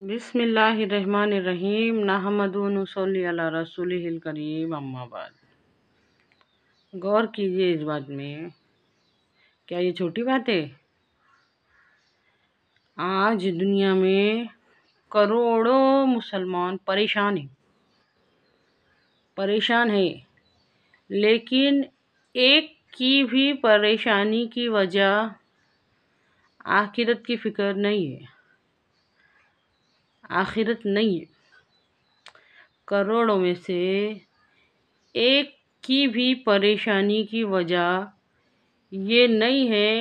بسم اللہ الرحمن الرحیم نحمد و نصلی علی رسولہ الکریم اما بعد۔ غور کیجیے اس بات میں، کیا یہ چھوٹی بات ہے؟ آج دنیا میں کروڑوں مسلمان پریشان ہیں، لیکن ایک کی بھی پریشانی کی وجہ آخرت کی فکر نہیں ہے۔ آخرت نہیں ہے۔ کروڑوں میں سے ایک کی بھی پریشانی کی وجہ یہ نہیں ہے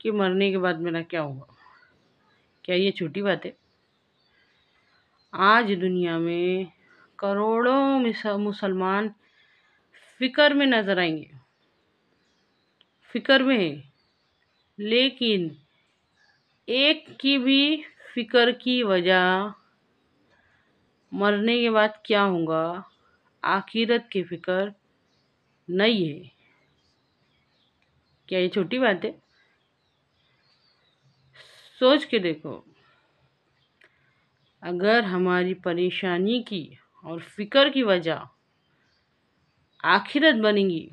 کہ مرنے کے بعد میرا کیا ہوگا۔ کیا یہ چھوٹی بات ہے؟ آج دنیا میں کروڑوں مسلمان فکر میں نظر آئیں گے، فکر میں ہے، لیکن ایک کی بھی فکر کی وجہ مرنے کے بعد کیا ہوگا، آخرت کی فکر نہیں ہے۔ کیا یہ چھوٹی بات ہے؟ سوچ کے دیکھو، اگر ہماری پریشانی کی اور فکر کی وجہ آخرت بنے گی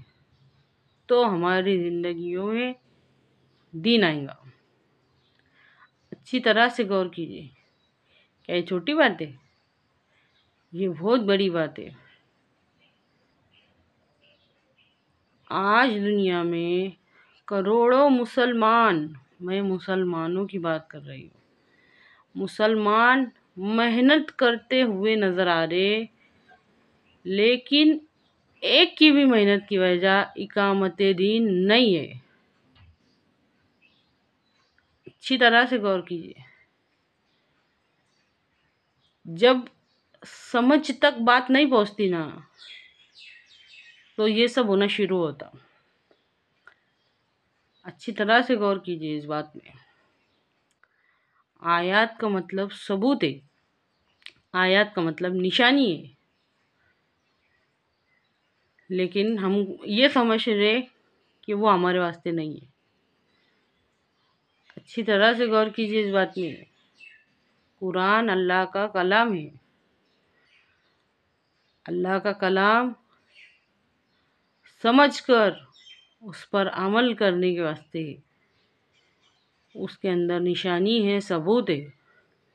تو ہماری زندگیوں میں دین آئے گا۔ اچھی طرح سے غور کیجیے، کیا یہ چھوٹی بات ہے؟ یہ بہت بڑی بات ہے۔ آج دنیا میں کروڑوں مسلمان، میں مسلمانوں کی بات کر رہی ہوں، مسلمان محنت کرتے ہوئے نظر آ رہے، لیکن ایک کی بھی محنت کی وجہ اقامت دین نہیں ہے۔ اچھی طرح سے غور کیجیے، جب سمجھ تک بات نہیں پہنچتی نا تو یہ سب ہونا شروع ہوتا۔ اچھی طرح سے غور کیجیے اس بات میں۔ آیات کا مطلب ثبوت ہے، آیات کا مطلب نشانی ہے، لیکن ہم یہ سمجھ رہے کہ وہ ہمارے واسطے نہیں ہے۔ اچھی طرح سے غور کیجیے اس بات میں۔ قرآن اللہ کا کلام ہے، اللہ کا کلام سمجھ کر اس پر عمل کرنے کے واسطے اس کے اندر نشانی ہے، ثبوت ہے،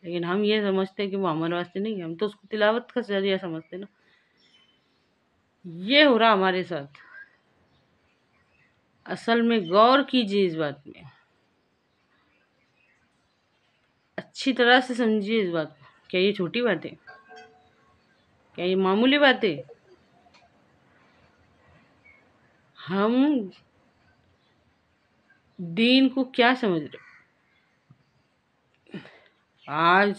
لیکن ہم یہ سمجھتے کہ وہ ہمارے واسطے نہیں ہے، ہم تو اس کو تلاوت کا ذریعہ سمجھتے نا۔ یہ ہو رہا ہمارے ساتھ۔ اصل میں غور کیجیے اس بات میں، اچھی طرح سے سمجھیے اس بات کو۔ کیا یہ چھوٹی بات ہے؟ کیا یہ معمولی بات ہے؟ ہم دین کو کیا سمجھ رہے؟ آج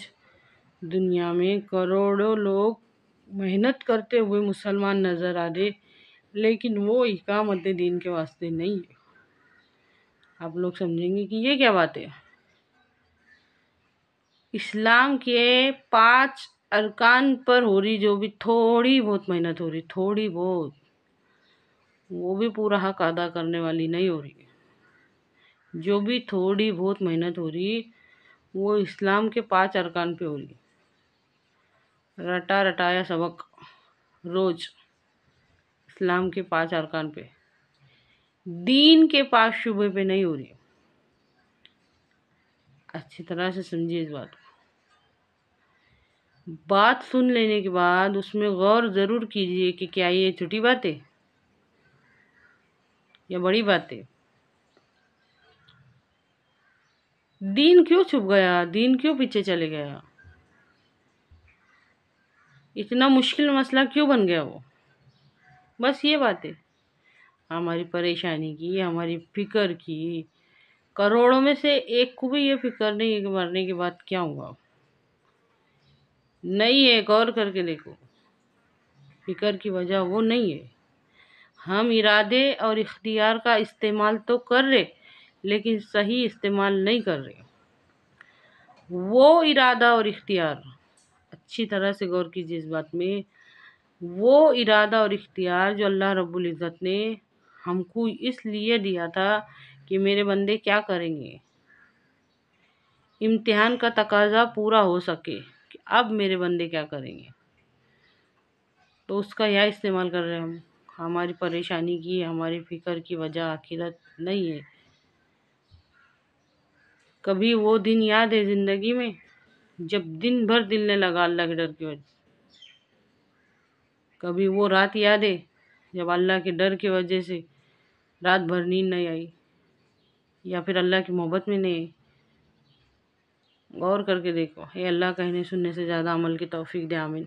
دنیا میں کروڑوں لوگ محنت کرتے ہوئے مسلمان نظر آ رہے، لیکن وہ اقامت دین کے واسطے نہیں ہے۔ آپ لوگ سمجھیں گے کہ یہ کیا بات ہے؟ اسلام کے 5 ارکان پر ہو رہی جو بھی تھوڑی بہت محنت ہو رہی، تھوڑی بہت، وہ بھی پورا حق ادا کرنے والی نہیں ہو رہی۔ جو بھی تھوڑی بہت محنت ہو رہی وہ اسلام کے 5 ارکان پہ ہو رہی۔ رٹا رٹایا سبق روز اسلام کے 5 ارکان پہ، دین کے 5 شعبے پہ نہیں ہو رہی۔ اچھی طرح سے سمجھیے اس بات کو۔ بات سن لینے کے بعد اس میں غور ضرور کیجیے کہ کیا یہ چھوٹی بات ہے یا بڑی بات ہے۔ دین کیوں چھپ گیا؟ دین کیوں پیچھے چلے گیا؟ اتنا مشکل مسئلہ کیوں بن گیا وہ؟ بس یہ بات ہے، ہماری پریشانی کی، ہماری فکر کی۔ کروڑوں میں سے ایک کو بھی یہ فکر نہیں ہے کہ مرنے کے بعد کیا ہوگا۔ نہیں ہے، غور کر کے دیکھو، فکر کی وجہ وہ نہیں ہے۔ ہم ارادے اور اختیار کا استعمال تو کر رہے، لیکن صحیح استعمال نہیں کر رہے۔ وہ ارادہ اور اختیار، اچھی طرح سے غور کیجیے اس بات میں، وہ ارادہ اور اختیار جو اللہ رب العزت نے ہم کو اس لیے دیا تھا کہ میرے بندے کیا کریں گے، امتحان کا تقاضا پورا ہو سکے، کہ اب میرے بندے کیا کریں گے، تو اس کا یہ استعمال کر رہے ہیں ہم۔ ہماری پریشانی کی، ہماری فکر کی وجہ آخرت نہیں ہے۔ کبھی وہ دن یاد ہے زندگی میں جب دن بھر دل نے لگا اللہ کے ڈر کی وجہ، کبھی وہ رات یاد ہے جب اللہ کے ڈر کی وجہ سے رات بھر نیند نہیں آئی، یا پھر اللہ کی محبت میں نہیں آئی۔ غور کر کے دیکھو، اے اللہ کہنے سننے سے زیادہ عمل کی توفیق دے، آمین۔